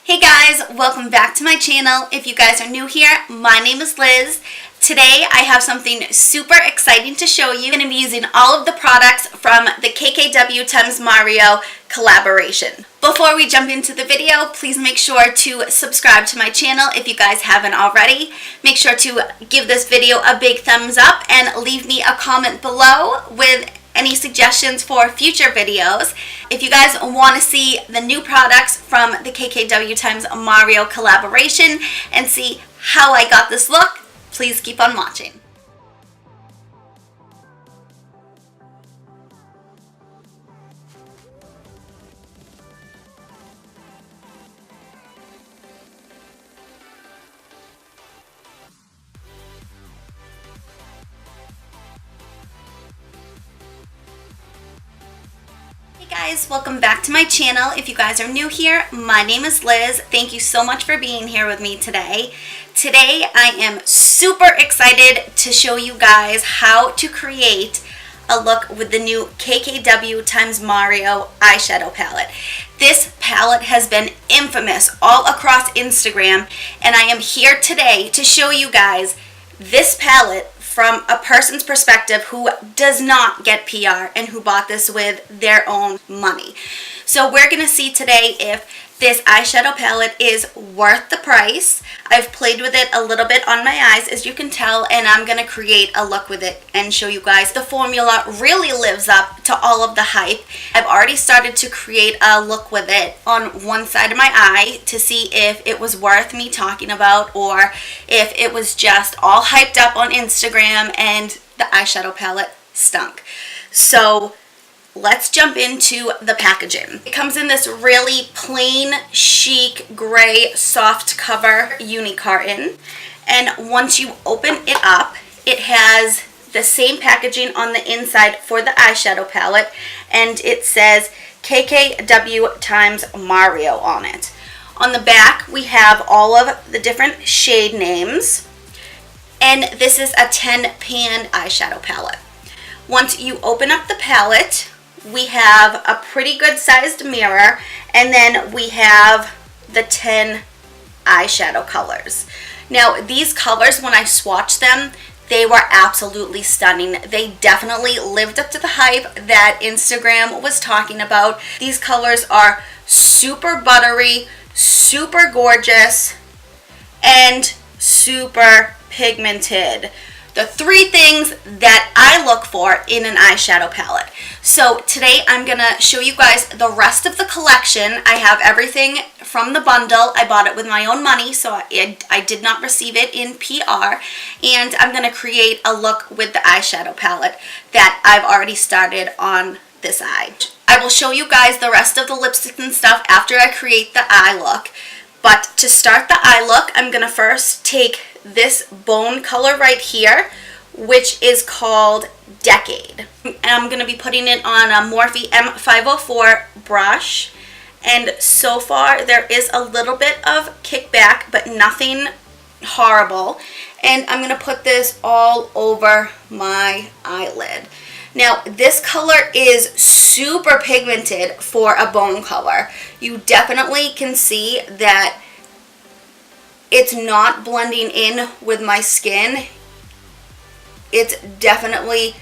Hey guys, welcome back to my channel. If you guys are new here, my name is Liz. Today I have something super exciting to show you. I'm going to be using all of the products from the KKW x Mario collaboration. Before we jump into the video, please make sure to subscribe to my channel if you guys haven't already. Make sure to give this video a big thumbs up and leave me a comment below with any suggestions for future videos. If you guys want to see the new products from the KKW x Mario collaboration and see how I got this look, please keep on watching. Hey guys, welcome back to my channel. If you guys are new here, my name is Liz. Thank you so much for being here with me today. Today I am super excited to show you guys how to create a look with the new KKW x Mario eyeshadow palette. This palette has been infamous all across Instagram, and I am here today to show you guys this palette from a person's perspective who does not get PR and who bought this with their own money. So we're going to see today if this eyeshadow palette is worth the price. I've played with it a little bit on my eyes, as you can tell, and I'm going to create a look with it and show you guys the formula really lives up to all of the hype. I've already started to create a look with it on one side of my eye to see if it was worth me talking about or if it was just all hyped up on Instagram and the eyeshadow palette stunk. So let's jump into the packaging. It comes in this really plain, chic, gray, soft cover uni carton. And once you open it up, it has the same packaging on the inside for the eyeshadow palette. And it says KKW x Mario on it. On the back, we have all of the different shade names. And this is a 10-pan eyeshadow palette. Once you open up the palette, we have a pretty good sized mirror, and then we have the 10 eyeshadow colors. Now these colors, when I swatched them, they were absolutely stunning. They definitely lived up to the hype that Instagram was talking about. These colors are super buttery, super gorgeous, and super pigmented. The three things that I look for in an eyeshadow palette. So today I'm going to show you guys the rest of the collection. I have everything from the bundle. I bought it with my own money, so I did not receive it in PR. And I'm going to create a look with the eyeshadow palette that I've already started on this eye. I will show you guys the rest of the lipsticks and stuff after I create the eye look. But to start the eye look, I'm going to first take this bone color right here, which is called Decade. And I'm going to be putting it on a Morphe M504 brush. And so far, there is a little bit of kickback, but nothing horrible. And I'm going to put this all over my eyelid. Now, this color is super pigmented for a bone color. You definitely can see that it's not blending in with my skin. It's definitely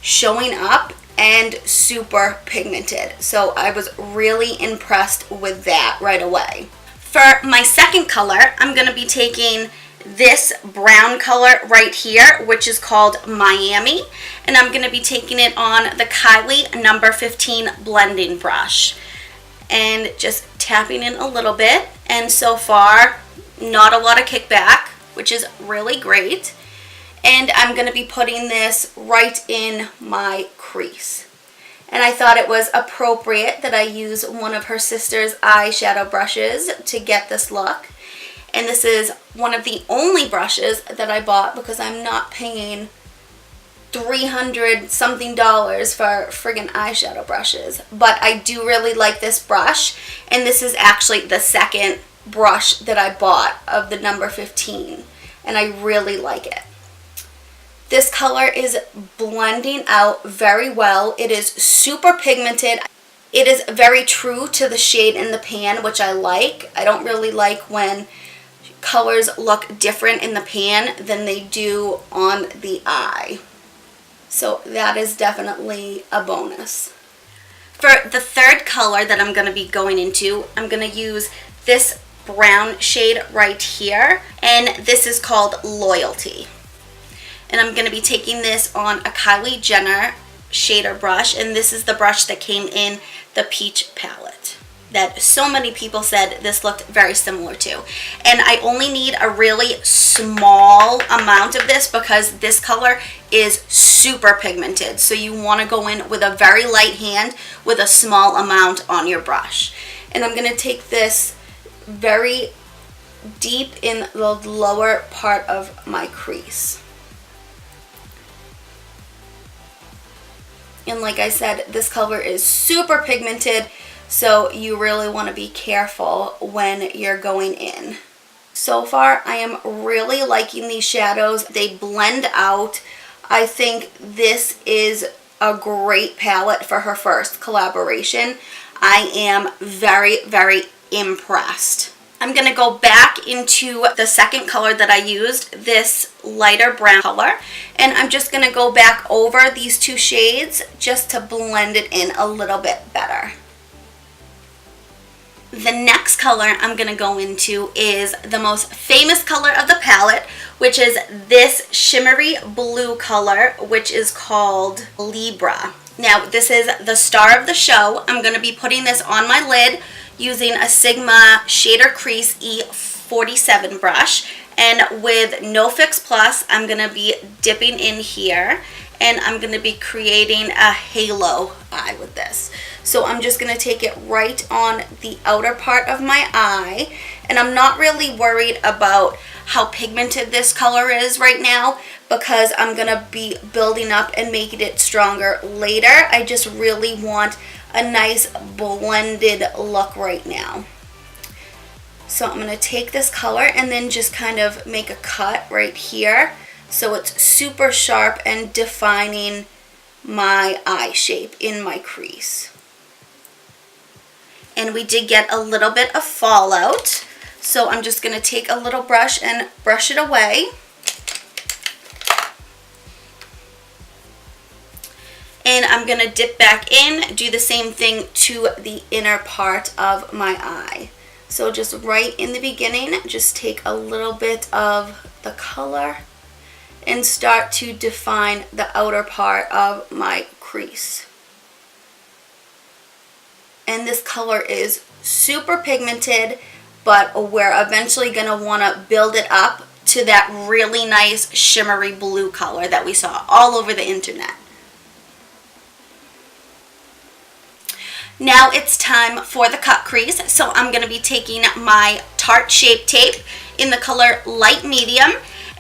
showing up and super pigmented. So I was really impressed with that right away. For my second color, I'm going to be taking this brown color right here, which is called Miami, and I'm going to be taking it on the Kylie number 15 blending brush and just tapping in a little bit. And so far, not a lot of kickback, which is really great. And I'm going to be putting this right in my crease. And I thought it was appropriate that I use one of her sister's eyeshadow brushes to get this look. And this is one of the only brushes that I bought because I'm not paying $300 something for friggin' eyeshadow brushes. But I do really like this brush, and this is actually the second brush that I bought of the number 15, and I really like it. This color is blending out very well. It is super pigmented. It is very true to the shade in the pan, which I like. I don't really like when colors look different in the pan than they do on the eye. So that is definitely a bonus. For the third color that I'm going to be going into, I'm going to use this brown shade right here, and this is called Loyalty. And I'm going to be taking this on a Kylie Jenner shader brush, and this is the brush that came in the peach palette that so many people said this looked very similar to. And I only need a really small amount of this because this color is super pigmented. So you want to go in with a very light hand with a small amount on your brush. And I'm going to take this very deep in the lower part of my crease. And like I said, this color is super pigmented, so you really want to be careful when you're going in. So far, I am really liking these shadows. They blend out. I think this is a great palette for her first collaboration. I am very, very impressed. I'm going to go back into the second color that I used, this lighter brown color, and I'm just going to go back over these two shades just to blend it in a little bit better. The next color I'm going to go into is the most famous color of the palette, which is this shimmery blue color, which is called Libra. Now, this is the star of the show. I'm going to be putting this on my lid using a Sigma Shader Crease E47 brush, and with No Fix Plus I'm going to be dipping in here, and I'm going to be creating a halo eye with this. So I'm just going to take it right on the outer part of my eye, and I'm not really worried about how pigmented this color is right now because I'm going to be building up and making it stronger later. I just really want a nice blended look right now. So I'm going to take this color and then just kind of make a cut right here so it's super sharp and defining my eye shape in my crease. And we did get a little bit of fallout, so I'm just going to take a little brush and brush it away. And I'm going to dip back in, do the same thing to the inner part of my eye. So just right in the beginning, just take a little bit of the color and start to define the outer part of my crease. And this color is super pigmented, but we're eventually going to want to build it up to that really nice shimmery blue color that we saw all over the internet. Now it's time for the cut crease. So I'm going to be taking my Tarte Shape Tape in the color light medium,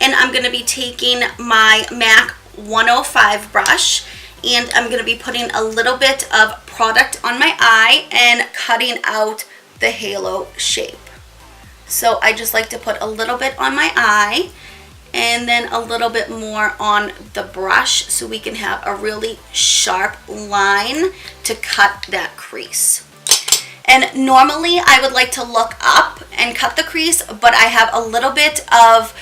and I'm going to be taking my MAC 105 brush, and I'm going to be putting a little bit of product on my eye and cutting out the halo shape. So I just like to put a little bit on my eye and then a little bit more on the brush so we can have a really sharp line to cut that crease. And normally I would like to look up and cut the crease, but I have a little bit of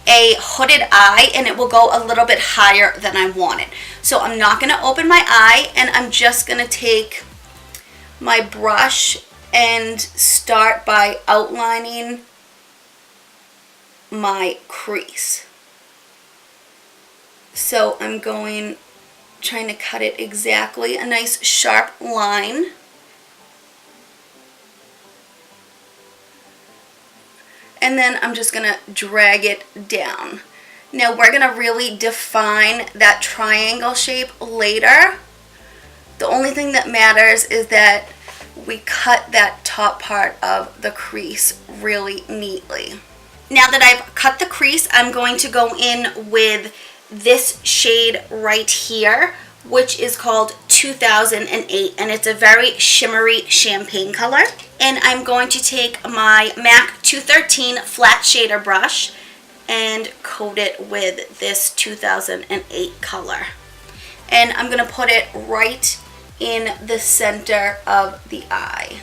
a hooded eye and it will go a little bit higher than I want it. So I'm not going to open my eye, and I'm just going to take my brush and start by outlining my crease. So I'm trying to cut it exactly, a nice sharp line. And then I'm just going to drag it down. Now we're going to really define that triangle shape later. The only thing that matters is that we cut that top part of the crease really neatly. Now that I've cut the crease, I'm going to go in with this shade right here, which is called 2008, and it's a very shimmery champagne color. And I'm going to take my MAC 213 flat shader brush and coat it with this 2008 color. And I'm going to put it right in the center of the eye.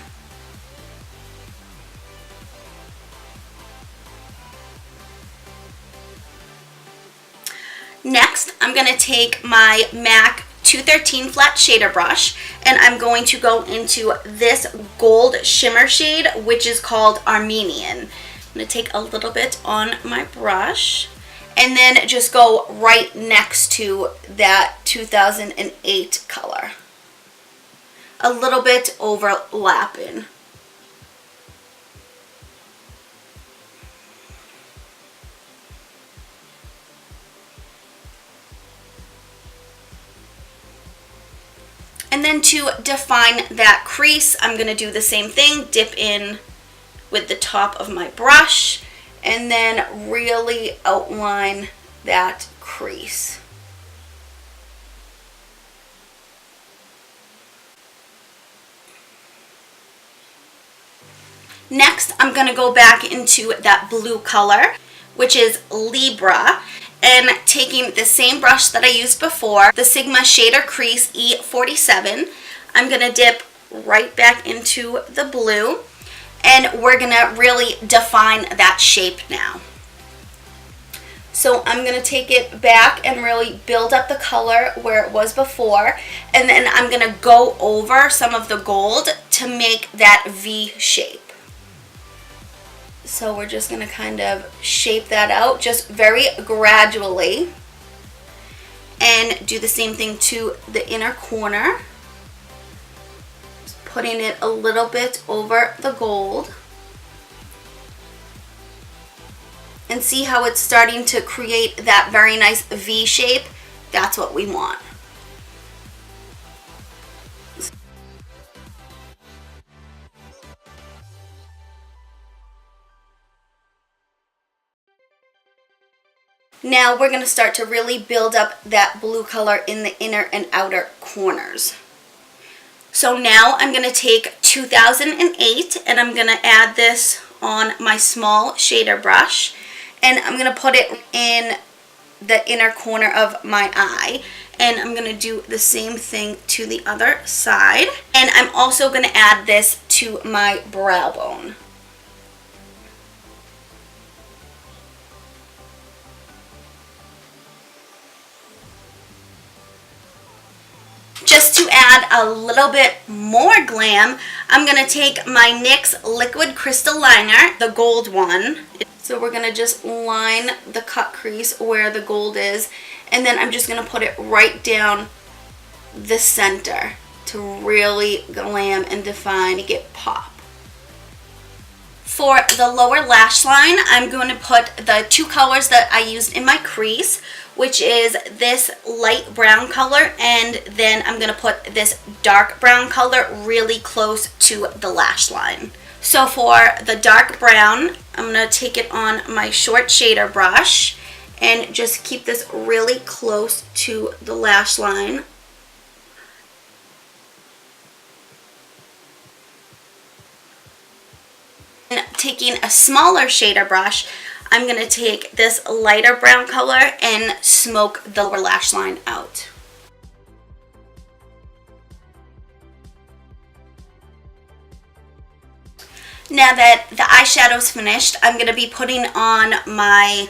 Next, I'm going to take my MAC 213 flat shader brush, and I'm going to go into this gold shimmer shade, which is called Armenian. I'm going to take a little bit on my brush and then just go right next to that 2008 color. A little bit overlapping. And then to define that crease, I'm going to do the same thing, dip in with the top of my brush, and then really outline that crease. Next, I'm going to go back into that blue color, which is Libra, and taking the same brush that I used before, the Sigma Shader Crease E47, I'm going to dip right back into the blue, and we're going to really define that shape now. So I'm going to take it back and really build up the color where it was before, and then I'm going to go over some of the gold to make that V shape. So we're just going to kind of shape that out just very gradually, and do the same thing to the inner corner. Just putting it a little bit over the gold. And see how it's starting to create that very nice V shape? That's what we want. Now we're going to start to really build up that blue color in the inner and outer corners. So now I'm going to take 2008 and I'm going to add this on my small shader brush, and I'm going to put it in the inner corner of my eye, and I'm going to do the same thing to the other side, and I'm also going to add this to my brow bone. Just to add a little bit more glam, I'm going to take my NYX Liquid Crystal Liner, the gold one. So we're going to just line the cut crease where the gold is, and then I'm just going to put it right down the center to really glam and define, get pop. For the lower lash line, I'm going to put the two colors that I used in my crease, which is this light brown color, and then I'm going to put this dark brown color really close to the lash line. So for the dark brown, I'm going to take it on my short shader brush and just keep this really close to the lash line. And taking a smaller shader brush, I'm going to take this lighter brown color and smoke the lower lash line out. Now that the eyeshadow's finished, I'm going to be putting on my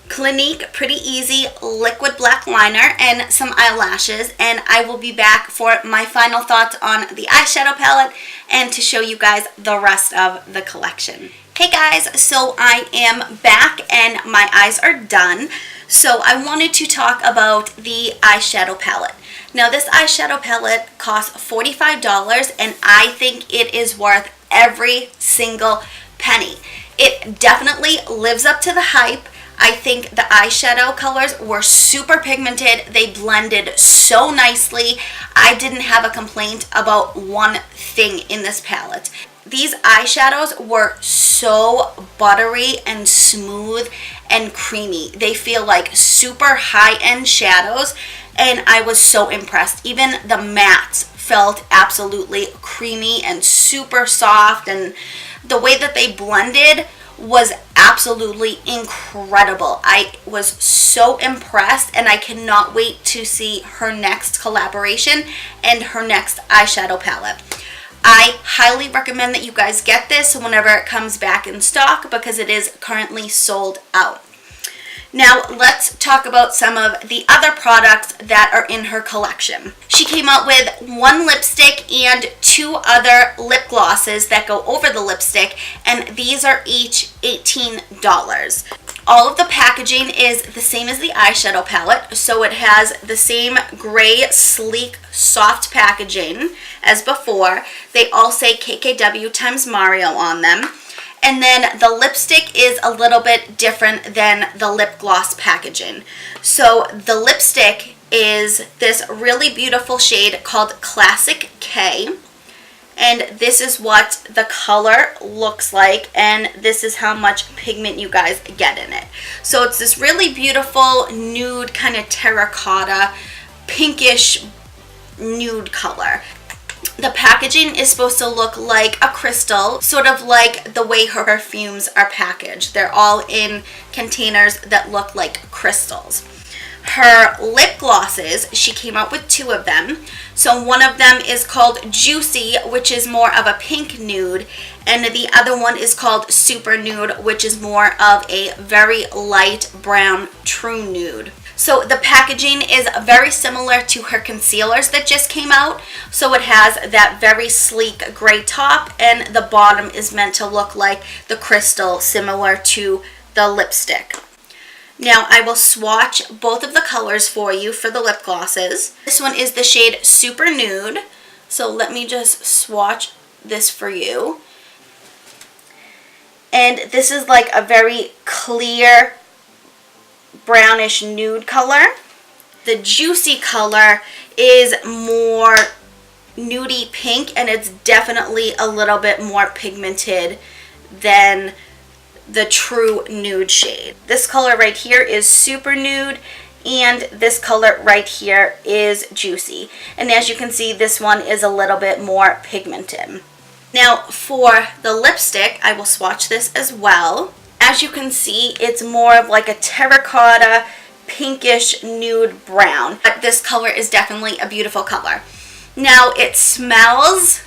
Clinique Pretty Easy Liquid Black Liner and some eyelashes, and I will be back for my final thoughts on the eyeshadow palette and to show you guys the rest of the collection. Hey guys, so I am back and my eyes are done. So I wanted to talk about the eyeshadow palette. Now this eyeshadow palette costs $45 and I think it is worth every single penny. It definitely lives up to the hype. I think the eyeshadow colors were super pigmented. They blended so nicely. I didn't have a complaint about one thing in this palette. These eyeshadows were so buttery and smooth and creamy. They feel like super high-end shadows, and I was so impressed. Even the mattes felt absolutely creamy and super soft, and the way that they blended was absolutely absolutely incredible. I was so impressed, and I cannot wait to see her next collaboration and her next eyeshadow palette. I highly recommend that you guys get this whenever it comes back in stock because it is currently sold out. Now let's talk about some of the other products that are in her collection. She came out with one lipstick and two other lip glosses that go over the lipstick, and these are each $18. All of the packaging is the same as the eyeshadow palette, so it has the same gray, sleek, soft packaging as before. They all say KKW times Mario on them. And then the lipstick is a little bit different than the lip gloss packaging. So the lipstick is this really beautiful shade called Classic K. And this is what the color looks like, and this is how much pigment you guys get in it. So it's this really beautiful nude, kind of terracotta, pinkish nude color. The packaging is supposed to look like a crystal, sort of like the way her perfumes are packaged. They're all in containers that look like crystals. Her lip glosses, she came out with two of them. So one of them is called Juicy, which is more of a pink nude, and the other one is called Super Nude, which is more of a very light brown true nude. So the packaging is very similar to her concealers that just came out. So it has that very sleek gray top, and the bottom is meant to look like the crystal, similar to the lipstick. Now I will swatch both of the colors for you for the lip glosses. This one is the shade Super Nude. So let me just swatch this for you. And this is like a very clear brownish nude color. The Juicy color is more nudie pink, and it's definitely a little bit more pigmented than the true nude shade. This color right here is Super Nude, and this color right here is Juicy. And as you can see, this one is a little bit more pigmented. Now for the lipstick, I will swatch this as well. As you can see, it's more of like a terracotta, pinkish nude brown. But this color is definitely a beautiful color. Now it smells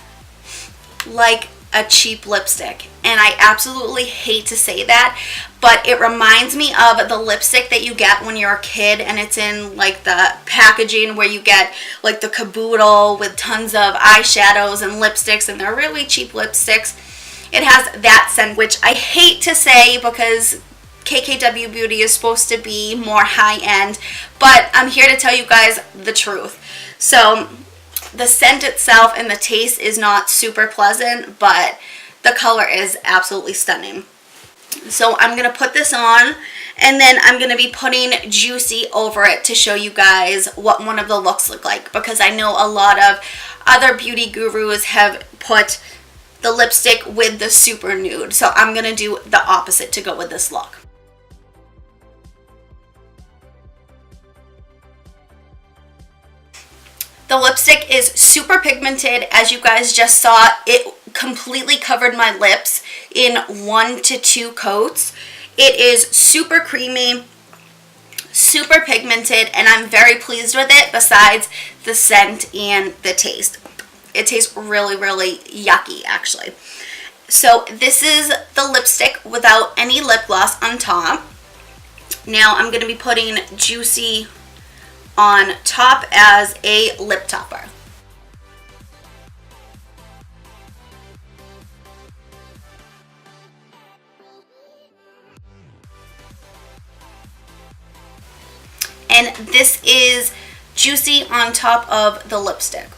like a cheap lipstick, and I absolutely hate to say that, but it reminds me of the lipstick that you get when you're a kid, and it's in like the packaging where you get like the caboodle with tons of eyeshadows and lipsticks, and they're really cheap lipsticks. It has that scent, which I hate to say because KKW Beauty is supposed to be more high-end, but I'm here to tell you guys the truth. So the scent itself and the taste is not super pleasant, but the color is absolutely stunning. So I'm going to put this on, and then I'm going to be putting Juicy over it to show you guys what one of the looks look like, because I know a lot of other beauty gurus have put the lipstick with the Super Nude. So I'm going to do the opposite to go with this look. The lipstick is super pigmented. As you guys just saw, it completely covered my lips in 1 to 2 coats. It is super creamy, super pigmented, and I'm very pleased with it besides the scent and the taste. It tastes really, really yucky, actually. So this is the lipstick without any lip gloss on top. Now I'm going to be putting Juicy on top as a lip topper. And this is Juicy on top of the lipstick.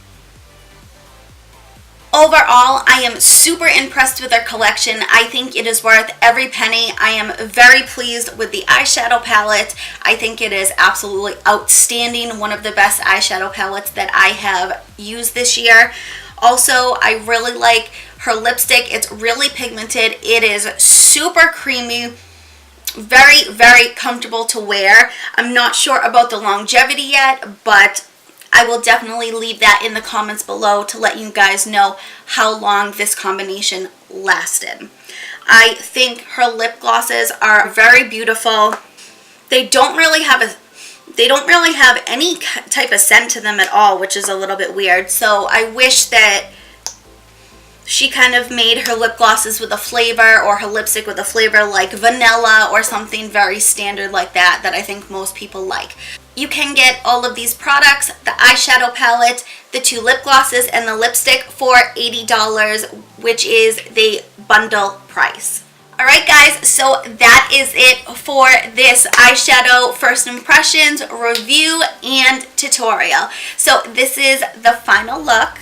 Overall, I am super impressed with their collection. I think it is worth every penny. I am very pleased with the eyeshadow palette. I think it is absolutely outstanding. One of the best eyeshadow palettes that I have used this year. Also, I really like her lipstick. It's really pigmented. It is super creamy. Very, very comfortable to wear. I'm not sure about the longevity yet, but I will definitely leave that in the comments below to let you guys know how long this combination lasted. I think her lip glosses are very beautiful. They don't really have any type of scent to them at all, which is a little bit weird. So I wish that she kind of made her lip glosses with a flavor, or her lipstick with a flavor like vanilla or something very standard like that I think most people like. You can get all of these products, the eyeshadow palette, the 2 lip glosses, and the lipstick for $80, which is the bundle price. Alright guys, so that is it for this eyeshadow first impressions review and tutorial. So this is the final look.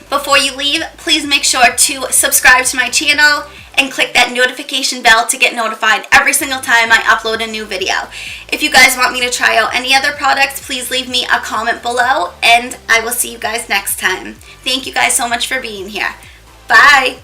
Before you leave, please make sure to subscribe to my channel and click that notification bell to get notified every single time I upload a new video. If you guys want me to try out any other products, please leave me a comment below, and I will see you guys next time. Thank you guys so much for being here. Bye!